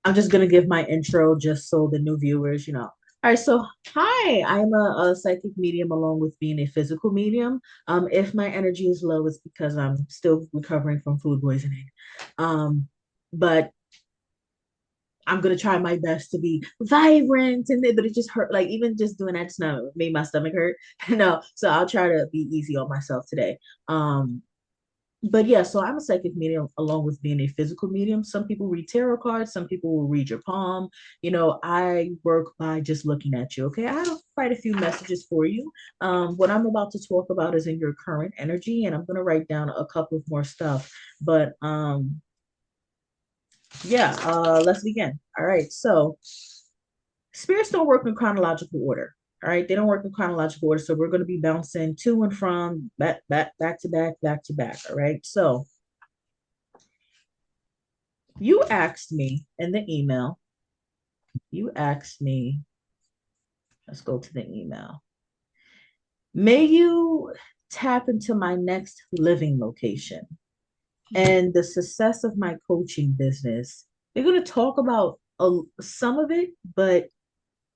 I'm just gonna give my intro just so the new viewers, you know. All right, so hi, I'm a psychic medium along with being a physical medium. If my energy is low, it's because I'm still recovering from food poisoning. But I'm gonna try my best to be vibrant, but it just hurt. Like even just doing that just now made my stomach hurt. No, so I'll try to be easy on myself today. But yeah, so I'm a psychic medium along with being a physical medium. Some people read tarot cards, some people will read your palm. You know, I work by just looking at you. Okay, I have quite a few messages for you. What I'm about to talk about is in your current energy, and I'm gonna write down a couple of more stuff. But yeah, let's begin. All right, so spirits don't work in chronological order. All right, they don't work in chronological order, so we're going to be bouncing to and from, back to back, back to back. All right, so you asked me in the email, you asked me, let's go to the email. May you tap into my next living location and the success of my coaching business. They're going to talk about some of it, but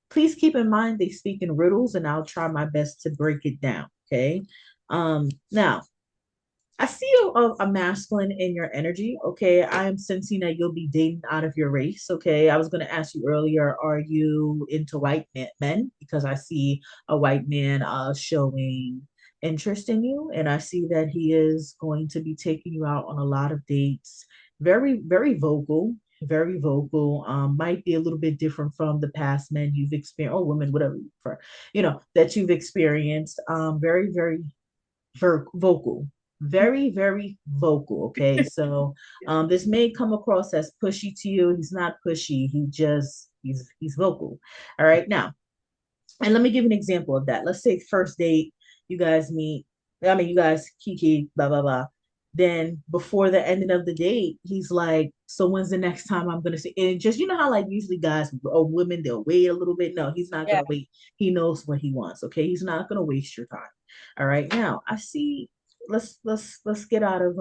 please keep in mind they speak in riddles and I'll try my best to break it down. Okay. Now, I see a masculine in your energy. Okay. I am sensing that you'll be dating out of your race. Okay. I was going to ask you earlier, are you into men? Because I see a white man showing interest in you. And I see that he is going to be taking you out on a lot of dates. Very, very vocal. Very vocal. Might be a little bit different from the past men you've experienced, or women, whatever you prefer, you know, that you've experienced. Very, very vocal, very, very vocal. Okay, so this may come across as pushy to you. He's not pushy. He's vocal. All right, now, and let me give you an example of that. Let's say first date, you guys meet. I mean, you guys kiki, blah blah blah. Then before the ending of the date, he's like, "So when's the next time I'm gonna see?" And just you know how like usually guys or women they'll wait a little bit. No, he's not Yeah. gonna wait. He knows what he wants. Okay, he's not gonna waste your time. All right, now I see. Let's get out of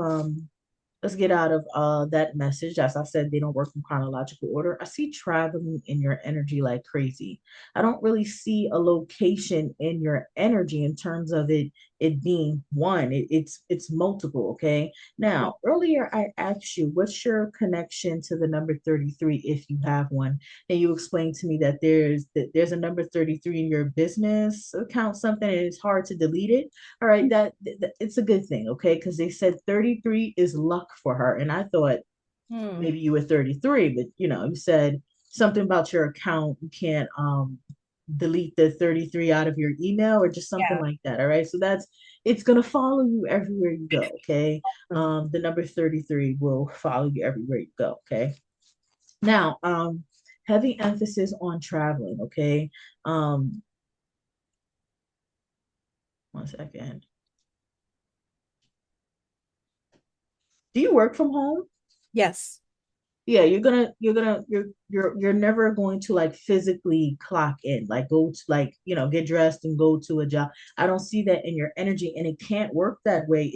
that message. As I said, they don't work in chronological order. I see traveling in your energy like crazy. I don't really see a location in your energy in terms of it being one. It's multiple. Okay. Now, earlier I asked you, what's your connection to the number 33 if you have one? And you explained to me that there's a number 33 in your business account, something, and it's hard to delete it. All right, that it's a good thing, okay? Because they said 33 is luck for her. And I thought Hmm. maybe you were 33, but you know, you said something about your account. You can't delete the 33 out of your email or just something Yeah. like that. All right. So that's it's gonna follow you everywhere you go. Okay. The number 33 will follow you everywhere you go. Okay. Now, heavy emphasis on traveling. Okay. Um, one second. Do you work from home? Yes. Yeah, you're never going to like physically clock in, like go to like, you know, get dressed and go to a job. I don't see that in your energy, and it can't work that way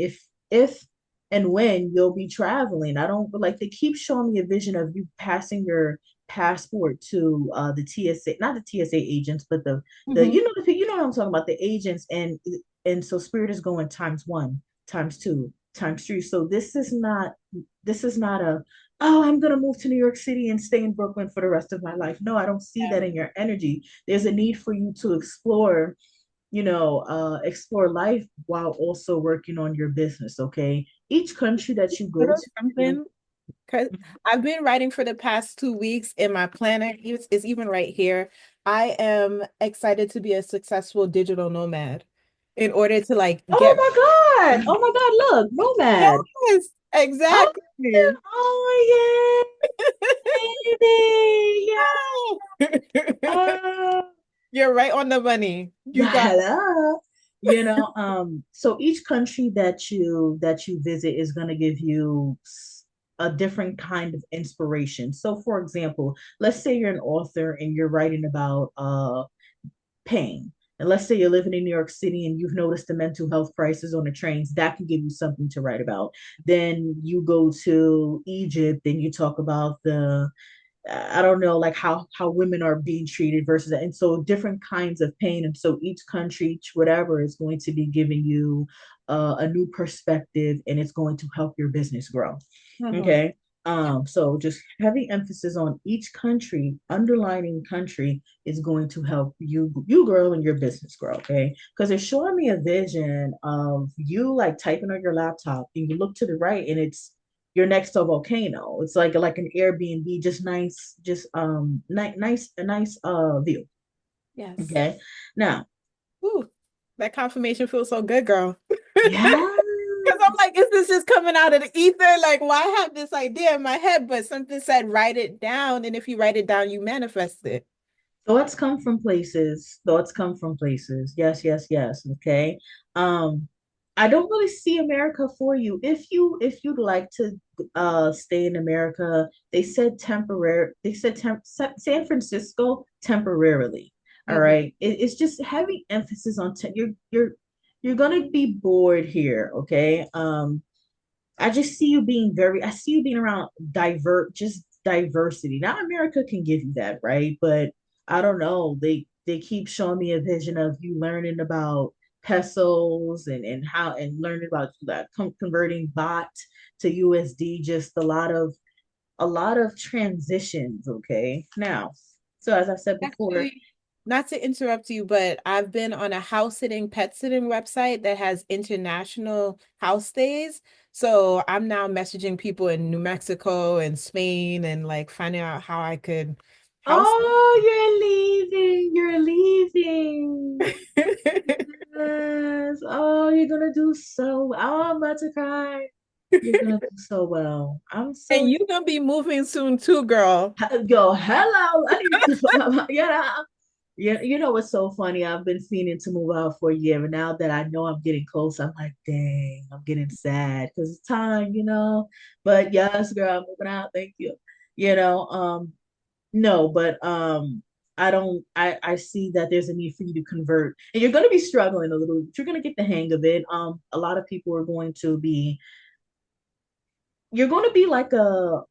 if and when you'll be traveling. I don't like they keep showing me a vision of you passing your passport to the TSA, not the TSA agents, but the Hmm. you know what I'm talking about, the agents, and so Spirit is going times one, times two, times three. So this is not a, oh, I'm going to move to New York City and stay in Brooklyn for the rest of my life. No, I don't see Yeah. that in your energy. There's a need for you to explore, explore life while also working on your business. Okay. Each country that you You go know to, you, something? Because I've been writing for the past 2 weeks in my planner. It's even right here. I am excited to be a successful digital nomad in order to like oh get. my God. Oh my God. Look, Nomad. Yes, Oh, exactly. oh yeah, baby. Yeah. Yeah. You're right on the money. You got. Hello. So each country that you visit is going to give you a different kind of inspiration. So for example, let's say you're an author and you're writing about pain. And let's say you're living in New York City and you've noticed the mental health crisis on the trains, that can give you something to write about. Then you go to Egypt and you talk about I don't know, like how women are being treated versus that. And so different kinds of pain. And so each country, each whatever is going to be giving you a new perspective, and it's going to help your business grow. Mhm. Okay. So just heavy emphasis on each country, underlining country is going to help you grow and your business grow. Okay. Because it's showing me a vision of you like typing on your laptop and you look to the right and it's you're next to a volcano. It's like an Airbnb, just nice, just nice, a nice view. Yes. Okay. Now, Ooh, that confirmation feels so good, girl. yeah. Because I'm like, is this just coming out of the ether? Like, why have this idea in my head? But something said, write it down. And if you write it down, you manifest it. Thoughts come from places. Thoughts come from places. Yes, yes, yes. Okay. Um, I don't really see America for you. If you'd like to stay in America, they said temporary. They said San Francisco temporarily. All Mhm. right. It's just heavy emphasis on you're gonna be bored here. Okay. I just see you being I see you being around just diversity. Now America can give you that, right? But I don't know. They keep showing me a vision of you learning about pesos and how and learning about that converting bot to USD. Just a lot of transitions. Okay, now. So as I said before, Actually, not to interrupt you, but I've been on a house sitting, pet sitting website that has international house stays. So I'm now messaging people in New Mexico and Spain and like finding out how I could house. oh, you're leaving. You're leaving. Yes. Oh, you're gonna do so. Oh, I'm about to cry. You're gonna do so well. I'm And so you're gonna be moving soon too, girl. yo. Hello. I need to. Yeah. Yeah. You know what's so funny? I've been fiending to move out for a year, and now that I know I'm getting close, I'm like, dang, I'm getting sad because it's time, you know. But yes, girl, I'm moving out. Thank you. You know. No, but I don't I see that there's a need for you to convert. And you're gonna be struggling a little, but you're gonna get the hang of it. A lot of people are going to be you're going to be like a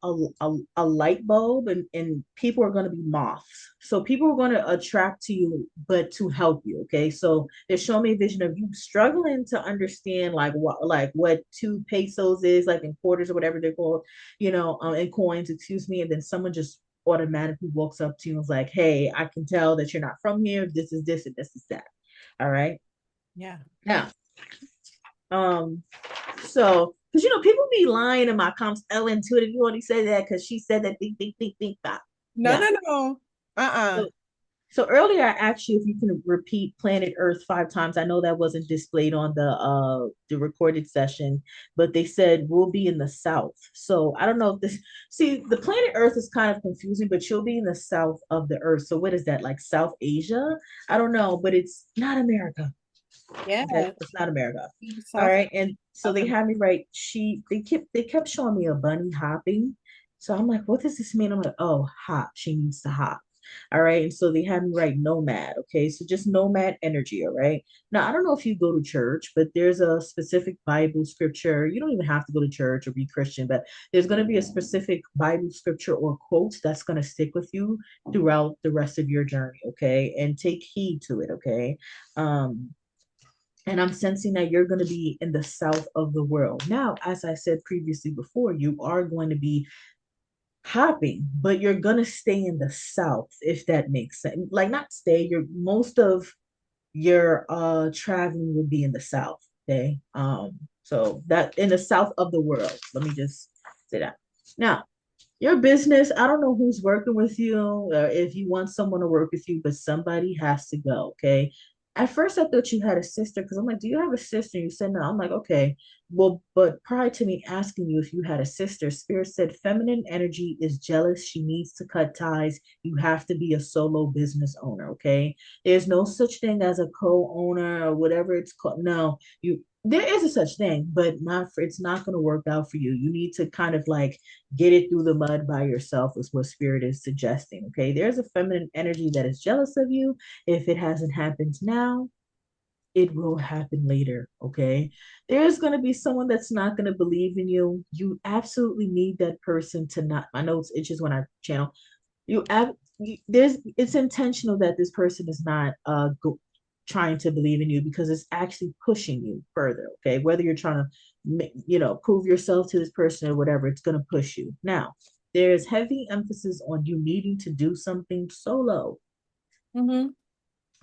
light bulb and people are going to be moths. So people are going to attract to you, but to help you. Okay. So they're showing me a vision of you struggling to understand like what 2 pesos is, like in quarters or whatever they're called, in coins, excuse me. And then someone just automatically walks up to you and is like, hey, I can tell that you're not from here. This is this and this is that. All right. Yeah. Now, um, so, because people be lying in my comments. Ellen too. If you only say that because she said that, think, that. No, No. no, no. Uh-uh. So, so earlier I asked you if you can repeat Planet Earth 5 times. I know that wasn't displayed on the recorded session, but they said we'll be in the south. So I don't know if this. See, the Planet Earth is kind of confusing, but you'll be in the south of the Earth. So what is that, like South Asia? I don't know, but it's not America. Okay, Yeah. it's not America. All South right, and so they Southern. had me write. They kept showing me a bunny hopping. So I'm like, what does this mean? I'm like, oh, hop. She needs to hop. All right, and so they had me write nomad. Okay, so just nomad energy. All right. Now I don't know if you go to church, but there's a specific Bible scripture. You don't even have to go to church or be Christian, but there's going to be a specific Bible scripture or quote that's going to stick with you throughout the rest of your journey. Okay, and take heed to it. Okay. Um, and I'm sensing that you're going to be in the south of the world. Now, as I said previously before, you are going to be hopping, but you're going to stay in the south, if that makes sense. Like, not stay, most of your traveling will be in the south. Okay. So that in the south of the world. Let me just say that. Now, your business, I don't know who's working with you or if you want someone to work with you, but somebody has to go. Okay. At first, I thought you had a sister because I'm like, do you have a sister? You said no. I'm like, okay. Well, but prior to me asking you if you had a sister, Spirit said feminine energy is jealous. She needs to cut ties. You have to be a solo business owner. Okay. There's no such thing as a co owner or whatever it's called. No, there is a such thing, but it's not going to work out for you. You need to kind of like get it through the mud by yourself is what spirit is suggesting. Okay, there's a feminine energy that is jealous of you. If it hasn't happened now, it will happen later. Okay, there's going to be someone that's not going to believe in you. You absolutely need that person to not. My nose itches when I channel. There's it's intentional that this person is not trying to believe in you because it's actually pushing you further. Okay, whether you're trying to prove yourself to this person or whatever, it's going to push you. Now there's heavy emphasis on you needing to do something solo. Mm-hmm.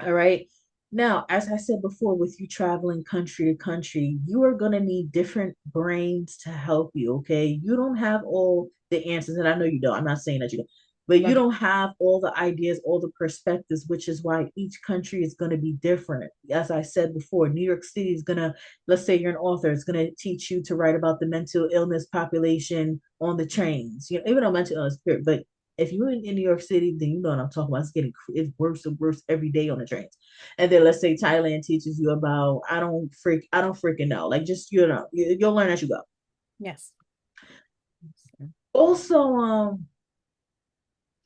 All right. Now, as I said before, with you traveling country to country, you are going to need different brains to help you. Okay. You don't have all the answers, and I know you don't. I'm not saying that you don't, but you Right. don't have all the ideas, all the perspectives, which is why each country is going to be different. As I said before, New York City is going to, let's say you're an author, it's going to teach you to write about the mental illness population on the trains, even though mental illness, but if you're in New York City, then you know what I'm talking about. It's worse and worse every day on the trains. And then let's say Thailand teaches you about I don't freaking know. Like just you'll learn as you go. Yes. Also,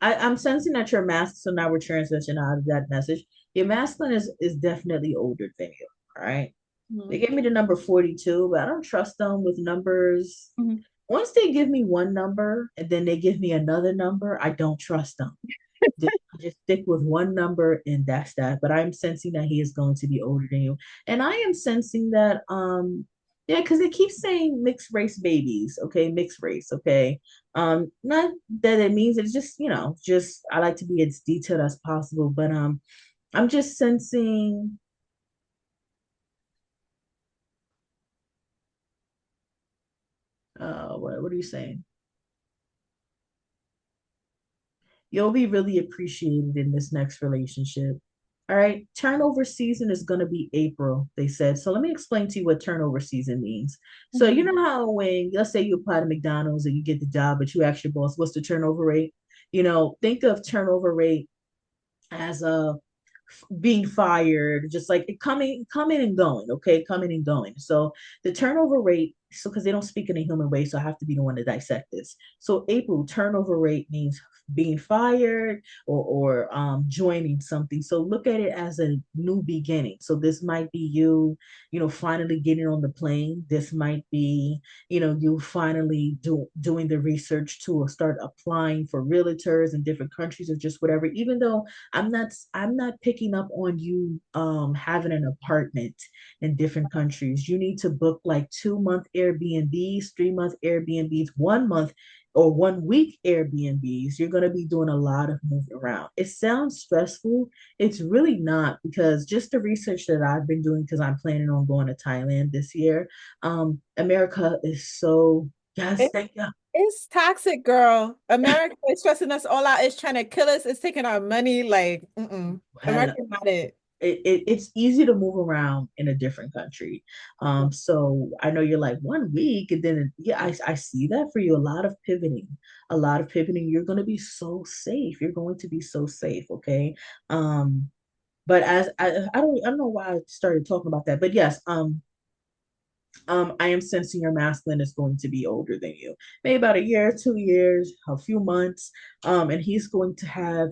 I'm sensing that your masculine, so now we're transitioning out of that message. Your masculine is definitely older than you. All right. They Mm-hmm. gave me the number 42, but I don't trust them with numbers. Mm-hmm. Once they give me one number and then they give me another number, I don't trust them. Just stick with one number and that's that. But I'm sensing that he is going to be older than you. And I am sensing that yeah, because they keep saying mixed race babies, okay, mixed race, okay. Not that it means it's just, just I like to be as detailed as possible, but I'm just sensing what are you saying? You'll be really appreciated in this next relationship. All right, turnover season is going to be April, they said. So let me explain to you what turnover season means. So, you Mm-hmm. know how when, let's say you apply to McDonald's and you get the job, but you ask your boss, what's the turnover rate? Think of turnover rate as a being fired, just like coming and going, okay, coming and going. So the turnover rate, so because they don't speak in a human way, so I have to be the one to dissect this. So April turnover rate means being fired or joining something. So look at it as a new beginning. So this might be you, finally getting on the plane. This might be, you finally doing the research to start applying for realtors in different countries or just whatever. Even though I'm not picking up on you having an apartment in different countries. You need to book like 2 month Airbnbs, 3 month Airbnbs, 1 month or 1 week Airbnbs. You're gonna be doing a lot of moving around. It sounds stressful. It's really not because just the research that I've been doing because I'm planning on going to Thailand this year. America is so yes, thank you. It's toxic, girl. America is stressing us all out. It's trying to kill us. It's taking our money. Like, mm-mm. Hell, America's not it. it's easy to move around in a different country. So I know you're like 1 week, and then yeah, I see that for you. A lot of pivoting. You're going to be so safe. You're going to be so safe. Okay. But as I don't know why I started talking about that, but yes, I am sensing your masculine is going to be older than you, maybe about a year, 2 years, a few months, and he's going to have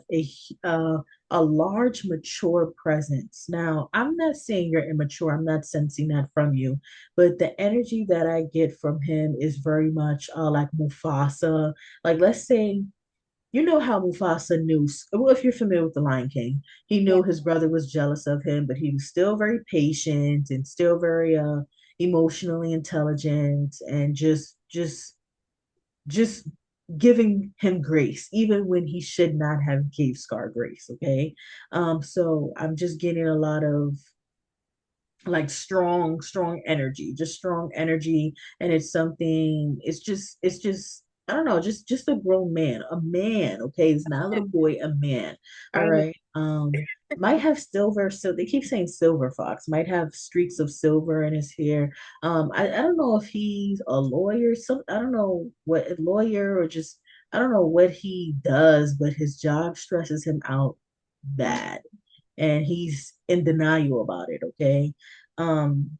uh, a large, mature presence. Now, I'm not saying you're immature. I'm not sensing that from you, but the energy that I get from him is very much like Mufasa. Like, let's say you know how Mufasa knew, well, if you're familiar with The Lion King, he Yeah. knew his brother was jealous of him, but he was still very patient and still very emotionally intelligent and just giving him grace, even when he should not have gave Scar grace. Okay. So I'm just getting a lot of like strong energy, just strong energy. And it's something, it's just I don't know, just a grown man, a man. Okay, it's not a little boy, a man. All I know. right. Might have silver, so they keep saying silver fox, might have streaks of silver in his hair. I don't know if he's a lawyer, I don't know what a lawyer or just I don't know what he does, but his job stresses him out bad and he's in denial about it. Okay. Um,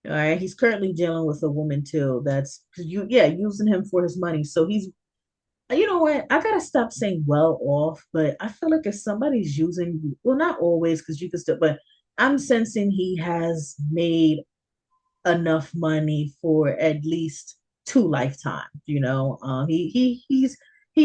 all right. He's currently dealing with a woman too. That's yeah, using him for his money. So he's, you know what? I gotta stop saying well off, but I feel like if somebody's using you, well, not always, because you can still, but I'm sensing he has made enough money for at least. two lifetimes. He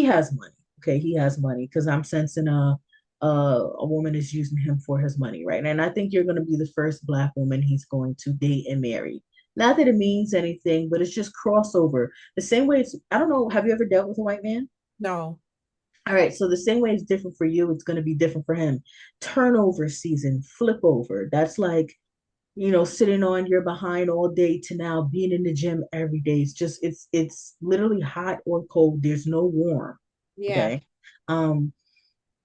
has money. Okay, he has money because I'm sensing a woman is using him for his money, right? And I think you're going to be the first Black woman he's going to date and marry. Not that it means anything, but it's just crossover. The same way it's, I don't know, have you ever dealt with a white man? No. All right, so the same way it's different for you, it's going to be different for him. Turnover season, flip over. That's like, sitting on your behind all day to now being in the gym every day. It's literally hot or cold. There's no warm. Yeah. Okay. Um,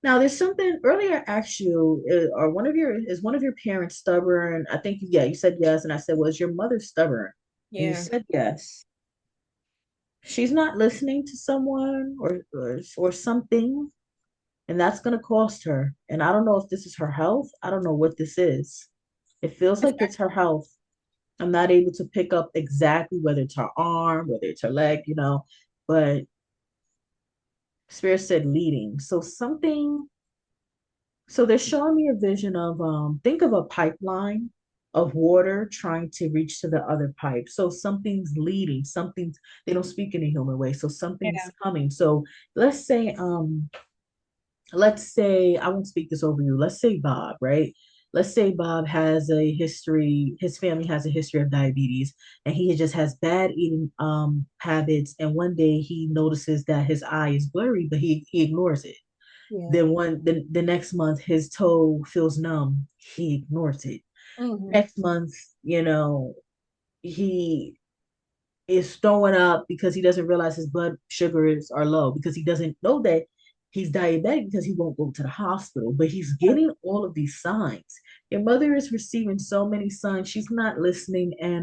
Now there's something earlier I asked you, are one of your parents stubborn? I think yeah, you said yes, and I said, was your mother stubborn? And you Yeah. said yes. She's not listening to someone or something, and that's gonna cost her. And I don't know if this is her health. I don't know what this is. It feels like it's her health. I'm not able to pick up exactly whether it's her arm, whether it's her leg, but Spirit said leading. So they're showing me a vision of think of a pipeline of water trying to reach to the other pipe. So something's leading, something's they don't speak in a human way. So something's Yeah. coming. So let's say let's say I won't speak this over you. Let's say Bob, right? Let's say Bob has a history, his family has a history of diabetes, and he just has bad eating habits. And one day he notices that his eye is blurry, but he ignores it. Yeah. The next month his toe feels numb, he ignores it. Hmm. Next month, he is throwing up because he doesn't realize his blood sugars are low because he doesn't know that he's diabetic because he won't go to the hospital. But he's getting all of these signs. Your mother is receiving so many signs. She's not listening, and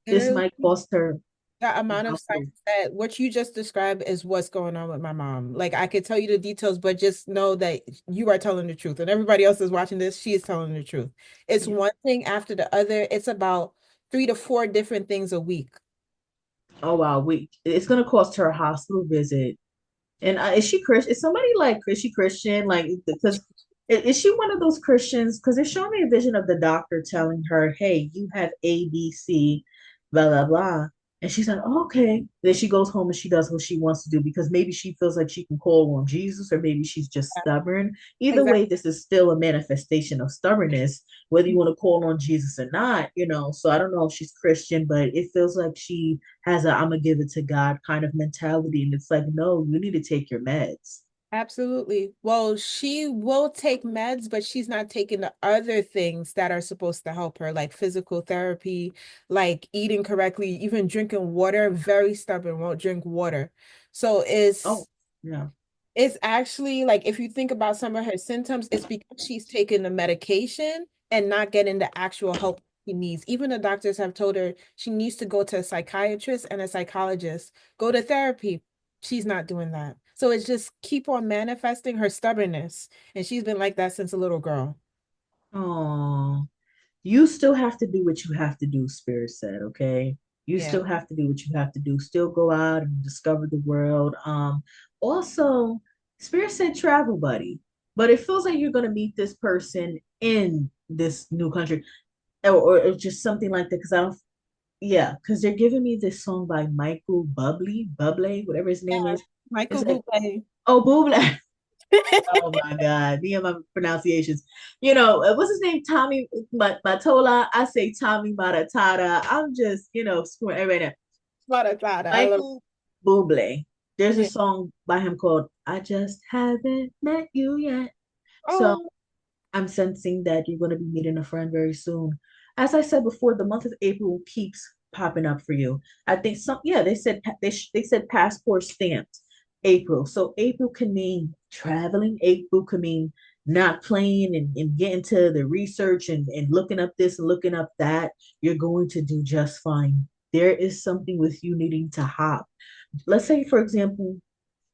this Literally, might cost her the the amount of signs hospital. that what you just described is what's going on with my mom. Like I could tell you the details, but just know that you are telling the truth, and everybody else is watching this. She is telling the truth. It's Yeah. one thing after the other. It's about 3 to 4 different things a week. Oh wow, it's gonna cost her a hospital visit. And is she Christian? Is somebody like is she Christian? Like, because is she one of those Christians? Because they're showing me a vision of the doctor telling her, "Hey, you have ABC, blah blah blah," and she's like, oh, "Okay." Then she goes home and she does what she wants to do because maybe she feels like she can call on Jesus, or maybe she's just stubborn. Either Exactly. way, this is still a manifestation of stubbornness, whether you want to call on Jesus or not. So I don't know if she's Christian, but it feels like she has a I'm gonna give it to God kind of mentality. And it's like, no, you need to take your meds. Absolutely. Well, she will take meds, but she's not taking the other things that are supposed to help her, like physical therapy, like eating correctly, even drinking water. Very stubborn, won't drink water. So Oh, yeah. it's actually like if you think about some of her symptoms, it's because she's taking the medication and not getting the actual help she needs. Even the doctors have told her she needs to go to a psychiatrist and a psychologist, go to therapy. She's not doing that. So it's just keep on manifesting her stubbornness. And she's been like that since a little girl. Oh, you still have to do what you have to do, Spirit said, okay? You Yeah. still have to do what you have to do. Still go out and discover the world. Also, Spirit said travel buddy, but it feels like you're gonna meet this person in this new country, or just something like that. Because I don't, yeah, because they're giving me this song by Michael Bublé, whatever his name Yeah. is. It's Michael like, Bublé. oh, Bublé. Oh my God, me and my pronunciations. What's his name? Tommy Matola. I say Tommy Matatata. I'm just, screwing everybody up. I love Michael Bublé. There's a it. song by him called "I Just Haven't Met You Yet." So Oh, I'm sensing that you're going to be meeting a friend very soon. As I said before, the month of April keeps popping up for you. I think yeah, they said passport stamped April. So April can mean traveling. April can mean not playing and getting to the research and looking up this and looking up that. You're going to do just fine. There is something with you needing to hop. Let's say, for example,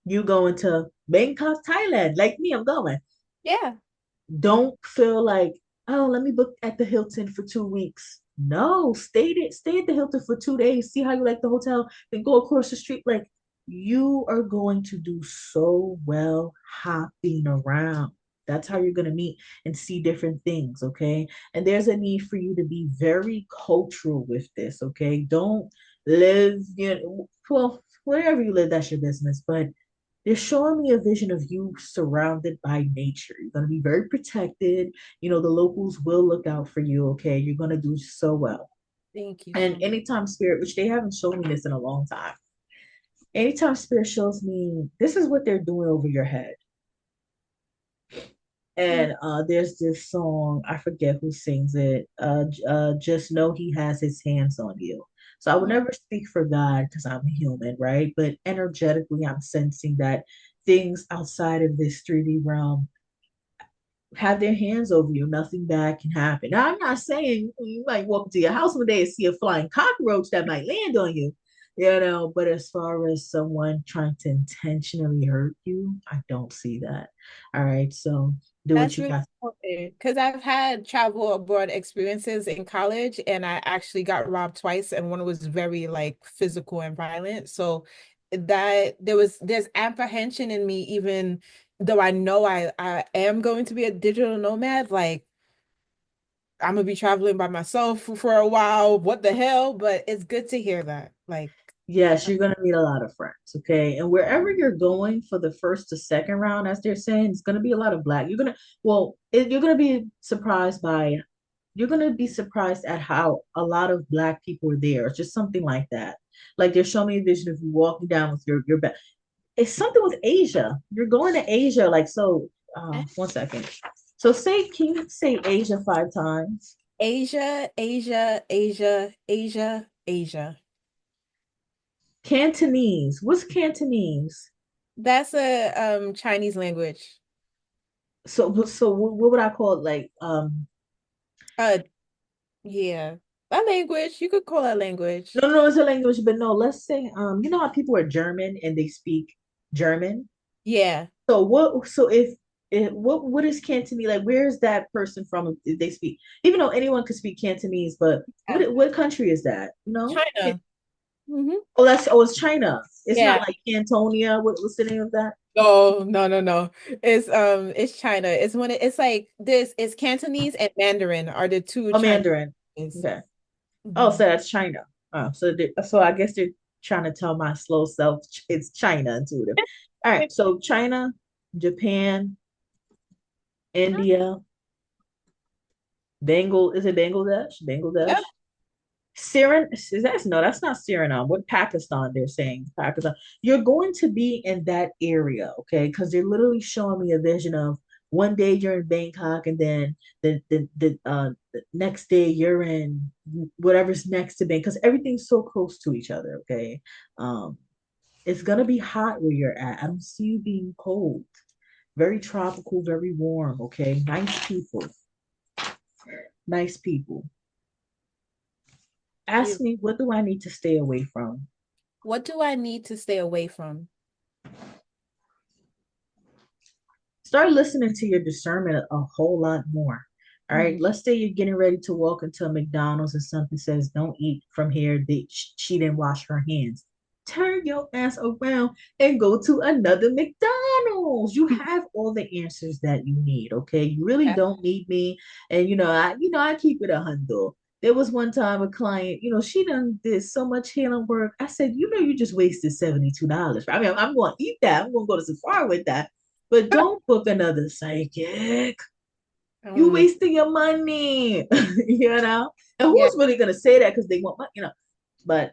you go into Bangkok, Thailand, like me, I'm going. yeah. Don't feel like, oh, let me book at the Hilton for 2 weeks. No, stay at the Hilton for 2 days. See how you like the hotel, then go across the street. Like, you are going to do so well hopping around. That's how you're going to meet and see different things, okay? And there's a need for you to be very cultural with this, okay? Don't live, well, wherever you live, that's your business. But they're showing me a vision of you surrounded by nature. You're going to be very protected. The locals will look out for you. Okay. You're going to do so well. Thank you And so much. anytime spirit, which they haven't shown me this in a long time, anytime spirit shows me this is what they're doing over your head. Mm, And there's this song, I forget who sings it. Just know he has his hands on you. So I would mm. never speak for God because I'm human, right? But energetically, I'm sensing that things outside of this 3D realm have their hands over you. Nothing bad can happen. Now, I'm not saying you might walk into your house one day and see a flying cockroach that might land on you, but as far as someone trying to intentionally hurt you, I don't see that. All right. So do what That's you really got. important because I've had travel abroad experiences in college and I actually got robbed twice and one was very like physical and violent. So that there's apprehension in me even though I know I am going to be a digital nomad, like I'm gonna be traveling by myself for a while. What the hell? But it's good to hear that. Like, Yes, you're going to meet a lot of friends. Okay. And wherever you're going for the first to second round, as they're saying, it's going to be a lot of black. You're going to be surprised by you're going to be surprised at how a lot of black people are there. It's just something like that. Like they're showing me a vision of you walking down with your back. It's something with Asia. You're going to Asia. Like, so, one second. So can you say Asia 5 times? Asia, Asia, Asia, Asia, Asia. Cantonese. What's Cantonese? That's a Chinese language. So what would I call it? Like, Uh, yeah, that language. You could call that no, language. no, it's a language, but no, let's say, you know how people are German and they speak German? Yeah. So what is Cantonese? Like, where is that person from if they speak? Even though anyone could speak Cantonese, but Yeah. what country is that? China. Hmm. It's China. It's not Yeah. like Cantonia. What's the name of that? No, no, no, no. It's China. It's like this. It's Cantonese and Mandarin are the two Oh, Chinese Mandarin. languages. Okay. Oh, so Mhm. that's China. So I guess they're trying to tell my slow self it's China intuitive. All right, so China, Japan, India, is it Bangladesh? Yep. Bangladesh? Surin is that no, that's not Suriname. What Pakistan they're saying? Pakistan. You're going to be in that area, okay? Because they're literally showing me a vision of one day you're in Bangkok and then the next day you're in whatever's next to Bangkok because everything's so close to each other, okay? Um, it's gonna be hot where you're at. I don't see you being cold. Very tropical, very warm, okay? Nice people. Nice people. Ask Beautiful. me, what do I need to stay away from? What do I need to stay away from? Start listening to your discernment a whole lot more. All right. Mhm. Let's say you're getting ready to walk into a McDonald's and something says, don't eat from here. She didn't wash her hands. Turn your ass around and go to another McDonald's. You have all the answers that you need. Okay. You really Yeah. don't need me. And I keep it 100. There was one time a client, she done did so much healing work. I said, you just wasted $72. I mean, I'm going to eat that. I'm going to go to Safari with that, but don't book another psychic. Oh You my, wasting your money, And yeah. who's really gonna say that because they want money. But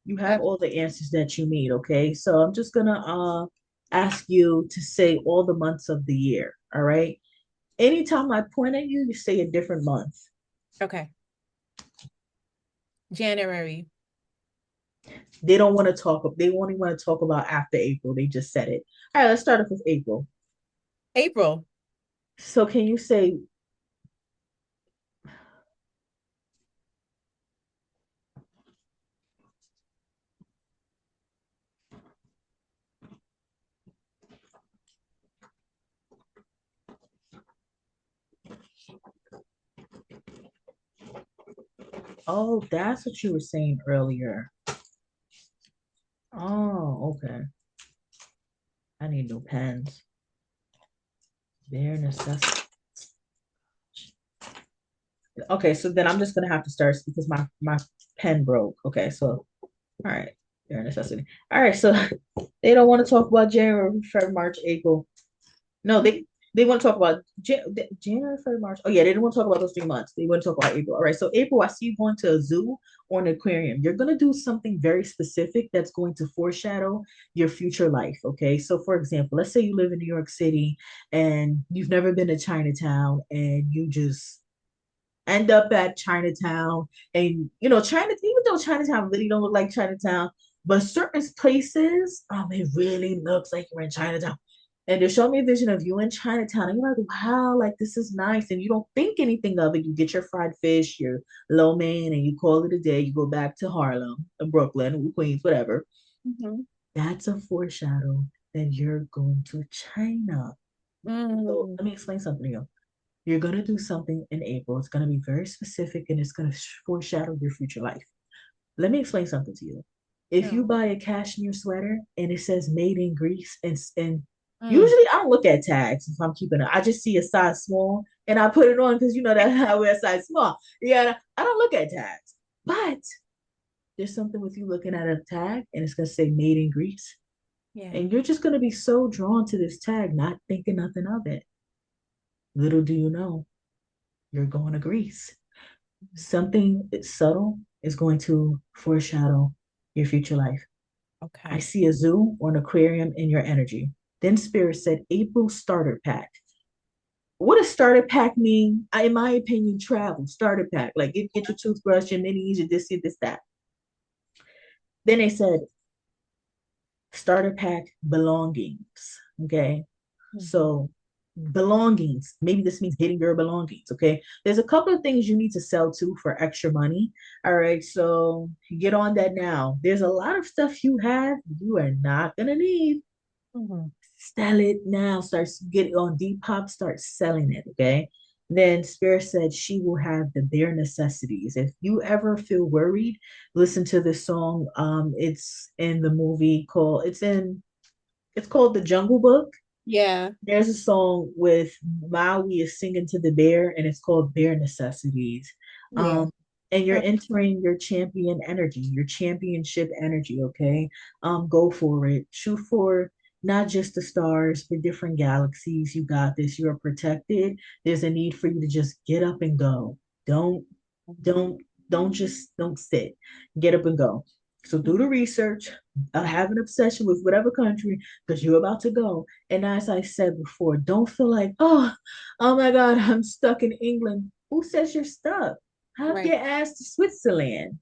you have Ab- all the answers that you need. Okay, so I'm just gonna ask you to say all the months of the year. All right. Anytime I point at you, you say a different month. Okay. January, They don't want to talk. They only want to talk about after April. They just said it. All right, let's start off with April. April. So can you say, oh, that's what you were saying earlier. Oh, okay. I need new pens. Bare necessity. Okay, so then I'm just gonna have to start because my pen broke. Okay, so All right. They're a necessity. All right. So they don't want to talk about January, February, March, April. No, they want to talk about January, February, March. Oh yeah, they don't want to talk about those 3 months. They want to talk about April. All right. So April, I see you going to a zoo or an aquarium. You're gonna do something very specific that's going to foreshadow your future life. Okay. So for example, let's say you live in New York City and you've never been to Chinatown and you just end up at Chinatown. And China, even though Chinatown really don't look like Chinatown, but certain places, it really looks like you're in Chinatown. And they show me a vision of you in Chinatown, and you're like, wow, like this is nice. And you don't think anything of it. You get your fried fish, your lo mein, and you call it a day. You go back to Harlem, Brooklyn, Queens, whatever. Mm-hmm. That's a foreshadow that you're going to China. So Mm, let me explain something to you. You're going to do something in April. It's going to be very specific and it's going to foreshadow your future life. Let me explain something to you. If yeah. you buy a cashmere sweater and it says made in Greece, and Mm, usually I don't look at tags if I'm keeping it, I just see a size small and I put it on because that I wear a size small. Yeah, I don't look at tags. But there's something with you looking at a tag and it's going to say made in Greece. yeah. And you're just going to be so drawn to this tag, not thinking nothing of it. Little do you know, you're going to Greece. Something subtle is going to foreshadow your future life. I Okay. see a zoo or an aquarium in your energy. Then Spirit said April starter pack. What does starter pack mean? In my opinion, travel starter pack. Like get your toothbrush, your minis, your this, that. Then they said starter pack belongings. Okay. Mm-hmm. So belongings, maybe this means getting your belongings. Okay. There's a couple of things you need to sell to for extra money. All right. So get on that now. There's a lot of stuff you have you are not going to need. Mm-hmm. Sell it now. Start get on Depop, start selling it. Okay. Then Spirit said she will have the bare necessities. If you ever feel worried, listen to this song. It's in the movie called it's called The Jungle Book. Yeah. There's a song with Maui is singing to the bear, and it's called Bare Necessities. Yeah. Um, and you're Uh, entering your champion energy, your championship energy, okay? Go for it. Shoot for not just the stars, but different galaxies. You got this. You are protected. There's a need for you to just get up and go. Don't, don't, don't sit. Get up and go. So do the research, have an obsession with whatever country, because you're about to go. And as I said before, don't feel like, oh my God, I'm stuck in England. Who says you're stuck? Have right. your ass to Switzerland.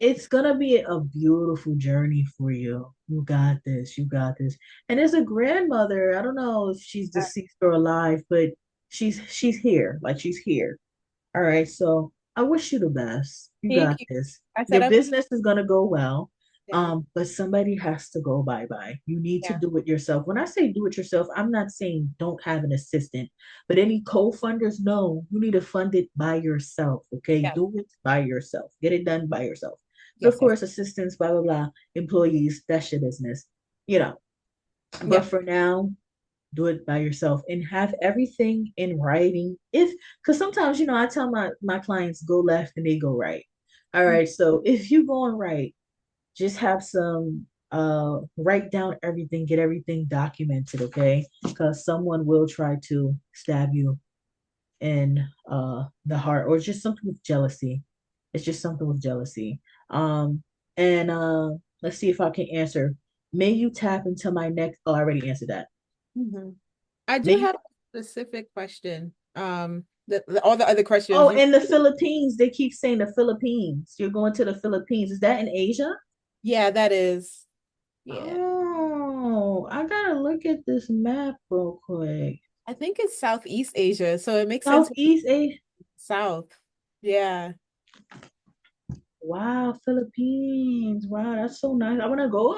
It's gonna be a beautiful journey for you. You got this. You got this. And as a grandmother, I don't know if she's deceased or alive, but she's here. Like she's here. All right. So I wish you the best. You Thank got you. this. I Your said up. business is gonna go well. Yeah. But somebody has to go bye-bye. You need to Yeah. do it yourself. When I say do it yourself, I'm not saying don't have an assistant, but any co-funders, no, you need to fund it by yourself. Okay. Yeah. Do it by yourself. Get it done by yourself. But of Yes. Yes. course, assistants, blah, blah, blah, employees, that's your business. You know. But Yeah. for now, do it by yourself and have everything in writing. If because sometimes I tell my clients go left and they go right. All Mm, right. So if you going right, just have some write down everything, get everything documented, okay? Because someone will try to stab you in the heart, or just something with jealousy. It's just something with jealousy. And let's see if I can answer. May you tap into my next, oh, I already answered that. mhm. I May do you have a specific question. All the other questions Oh, you. in the Philippines, they keep saying the Philippines. You're going to the Philippines. Is that in Asia? Yeah, that is. Yeah. Oh, I gotta look at this map real quick. I think it's Southeast Asia, so it makes sense. Southeast Asia. South. Yeah. Wow, Philippines. Wow, that's so nice. I wanna go.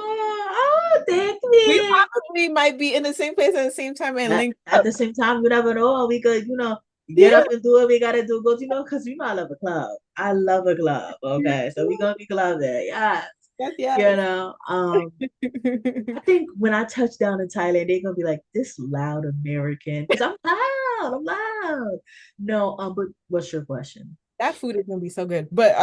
Thank We me. probably might be in the same place at the same time and At, link at up. the same time, you never know. We could, get Yeah. up and do what we gotta do. Go, because I love a club. I love a club. Okay, so we're gonna be club there. Yeah, Yes, you yes. know. I think when I touch down in Thailand, they're gonna be like this loud American because I'm loud. I'm loud. No, but what's your question? That food is gonna be so good. But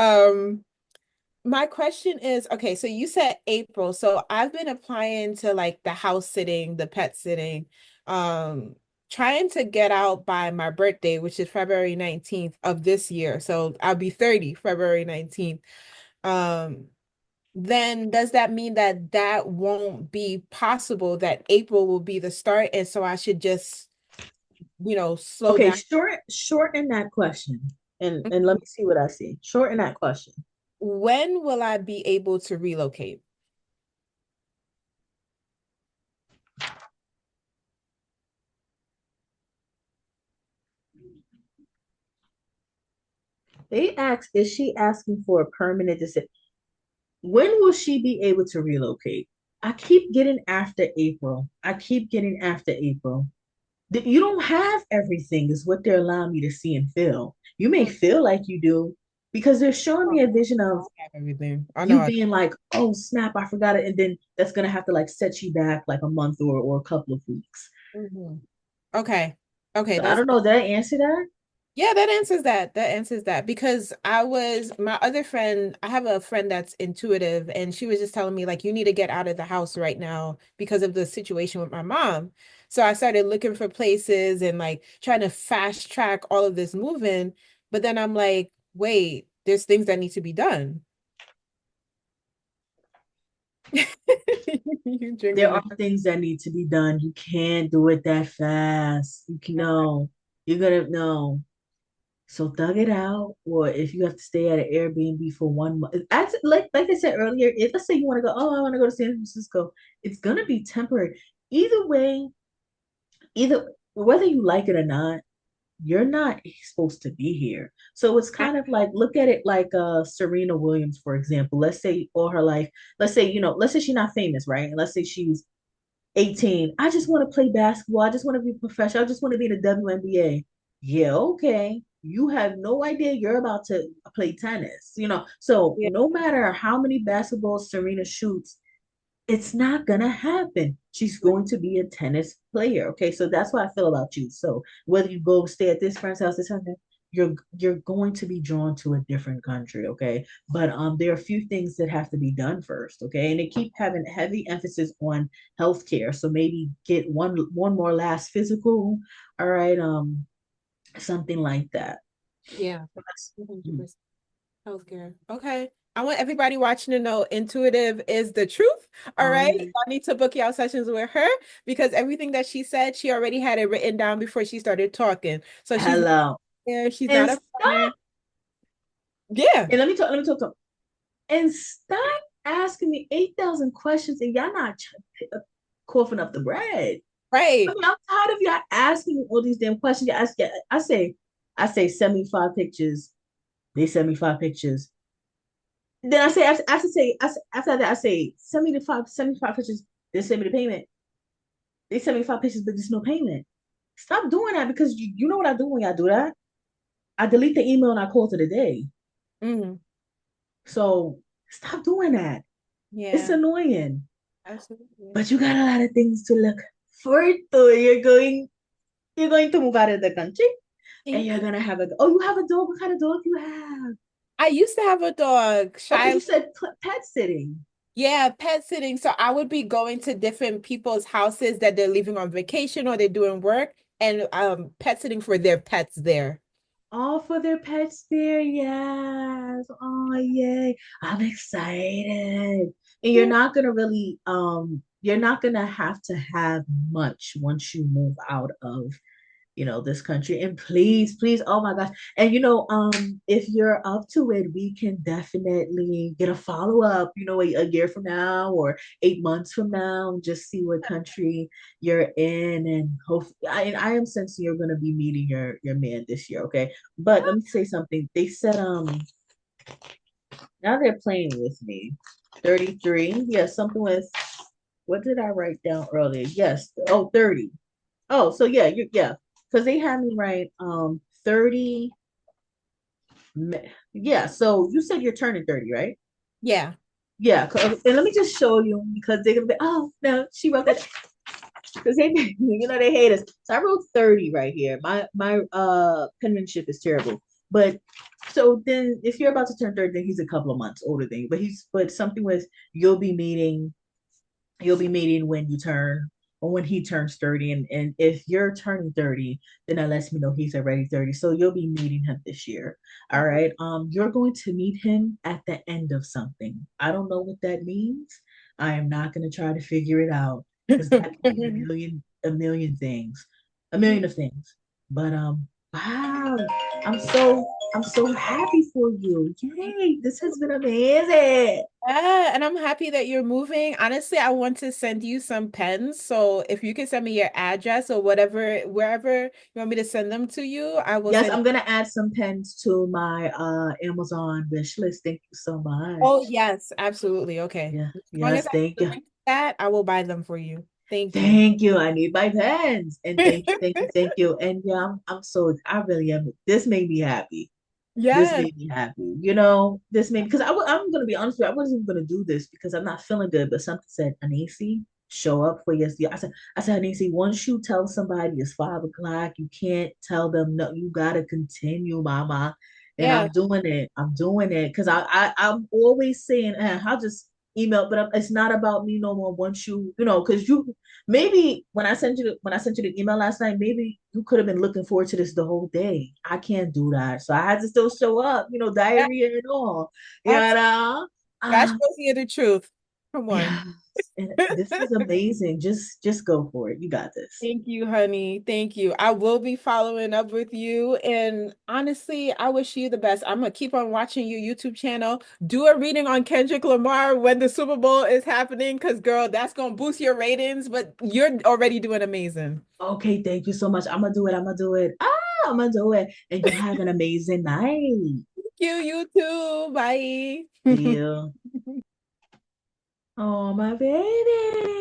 My question is, okay, so you said April. So I've been applying to like the house sitting, the pet sitting, um, trying to get out by my birthday, which is February 19th of this year. So I'll be 30 February 19th. Um, then does that mean that that won't be possible, that April will be the start? And so I should just, slow Okay, down. shorten that question. And let me see what I see. Shorten that question. When will I be able to relocate? They asked, is she asking for a permanent decision? When will she be able to relocate? I keep getting after April. I keep getting after April. You don't have everything, is what they're allowing me to see and feel. You may feel like you do because they're showing me a vision of I have everything. I know. you being like, oh snap, I forgot it. And then that's gonna have to like set you back like a month or a couple of weeks. Mhm. Okay. Okay, So I that's don't know, did I answer that? yeah, that answers that. That answers that because my other friend, I have a friend that's intuitive and she was just telling me like you need to get out of the house right now because of the situation with my mom. So I started looking for places and like trying to fast track all of this moving, but then I'm like, wait, there's things that need to be done. You There drinking are it. things that need to be done. You can't do it that fast. You can know. You're gonna know. So thug it out, or if you have to stay at an Airbnb for 1 month, like I said earlier, if let's say you want to go, oh, I want to go to San Francisco, it's gonna be temporary. Either way, either whether you like it or not, you're not supposed to be here. So it's kind of like look at it like Serena Williams, for example. Let's say all her life, let's say she's not famous, right? And let's say she's 18. I just want to play basketball. I just want to be professional. I just want to be in the WNBA. Yeah, okay. You have no idea you're about to play tennis. So Yeah. no matter how many basketballs Serena shoots, it's not gonna happen. She's going to be a tennis player. Okay, so that's what I feel about you. So whether you go stay at this friend's house, this friend's house, you're going to be drawn to a different country. Okay, but there are a few things that have to be done first. Okay, and they keep having heavy emphasis on healthcare. So maybe get one more last physical. All right, something like that. Yeah. Mm. 100%. Healthcare. Okay. I want everybody watching to know intuitive is the truth. All All right. right. I need to book y'all sessions with her because everything that she said, she already had it written down before she started talking. So she's not Hello. there. She's And not a stop. planner. Yeah. And let me talk to and stop asking me 8,000 questions and y'all not coughing up the bread. I Right. mean, I'm tired of y'all asking me all these damn questions. You ask, I say, send me 5 pictures. They send me 5 pictures. Then I say, after that, I say, send me 5 pictures. They send me the payment. They send me 5 pictures, but there's no payment. Stop doing that because you know what I do when y'all do that? I delete the email and I call it a day. Mm, So stop doing that. It's yeah. annoying. Absolutely. But you got a lot of things to look forward to. You're going to move out of the country and Thank you're you. gonna have you have a dog. What kind of dog do you have? I used to have a dog, Okay, Shy. you said pet sitting. Yeah, pet sitting. So I would be going to different people's houses that they're leaving on vacation or they're doing work and pet sitting for their pets there. All for their pets there, yes. Oh yay. I'm excited. And you're not gonna have to have much once you move out of this country. And please, please, oh my gosh. And if you're up to it, we can definitely get a follow-up, a year from now or 8 months from now, just see what country you're in. And hopefully I am sensing you're gonna be meeting your man this year, okay? But let me say something. They said now they're playing with me. 33. Yeah, something with what did I write down earlier? Yes. Oh, 30. Oh, so yeah, yeah, because they had me right. 30. Yeah, so you said you're turning 30, right? Yeah. Yeah, and let me just show you because they're gonna be, oh no, she wrote that because they they hate us. So I wrote 30 right here. My penmanship is terrible, but So then if you're about to turn 30, then he's a couple of months older than you. But something with you'll be meeting you'll be meeting when you turn or when he turns 30. And if you're turning 30, then that lets me know he's already 30. So you'll be meeting him this year. All right. You're going to meet him at the end of something. I don't know what that means. I am not going to try to figure it out because that could mean a million things, a million of things. But wow, I'm so happy for you. Yay, this has been amazing. Yeah, and I'm happy that you're moving. Honestly, I want to send you some pens. So if you can send me your address or whatever, wherever you want me to send them to you, I will Yes, send. I'm gonna add some pens to my Amazon wish list. Thank you so Oh, much. yes, absolutely. Okay. Yeah, As long as yes, I thank have you. the link to that, I will buy them for you. Thank you. Thank you. I need my pens. And thank you, thank you, thank you. And yeah, I'm so I really am. This made me happy. This Yes. made me happy. This made because I'm gonna be honest with you, I wasn't even gonna do this because I'm not feeling good. But something said, Anisi, show up for yes. I said, Anisi, once you tell somebody it's 5 o'clock, you can't tell them no. You gotta continue, Mama. And Yeah. I'm doing it. I'm doing it because I'm always saying, I'll just email, but it's not about me no more. Once because you maybe when I sent you the email last night, maybe you could have been looking forward to this the whole day. I can't do that. So I had to still show up, Yeah. diarrhea and all. You Absolutely. know? That Uh, shows you the truth. Come on. yes. And this is amazing. Just go for it. You got this. Thank you, honey. Thank you. I will be following up with you. And honestly, I wish you the best. I'm gonna keep on watching your YouTube channel. Do a reading on Kendrick Lamar when the Super Bowl is happening, because girl, that's gonna boost your ratings, but you're already doing amazing. Okay, thank you so much. I'm gonna do it. I'm gonna do it. I'm gonna do it. And you have an amazing night. Thank you, you too. Bye. See you. Oh, my baby.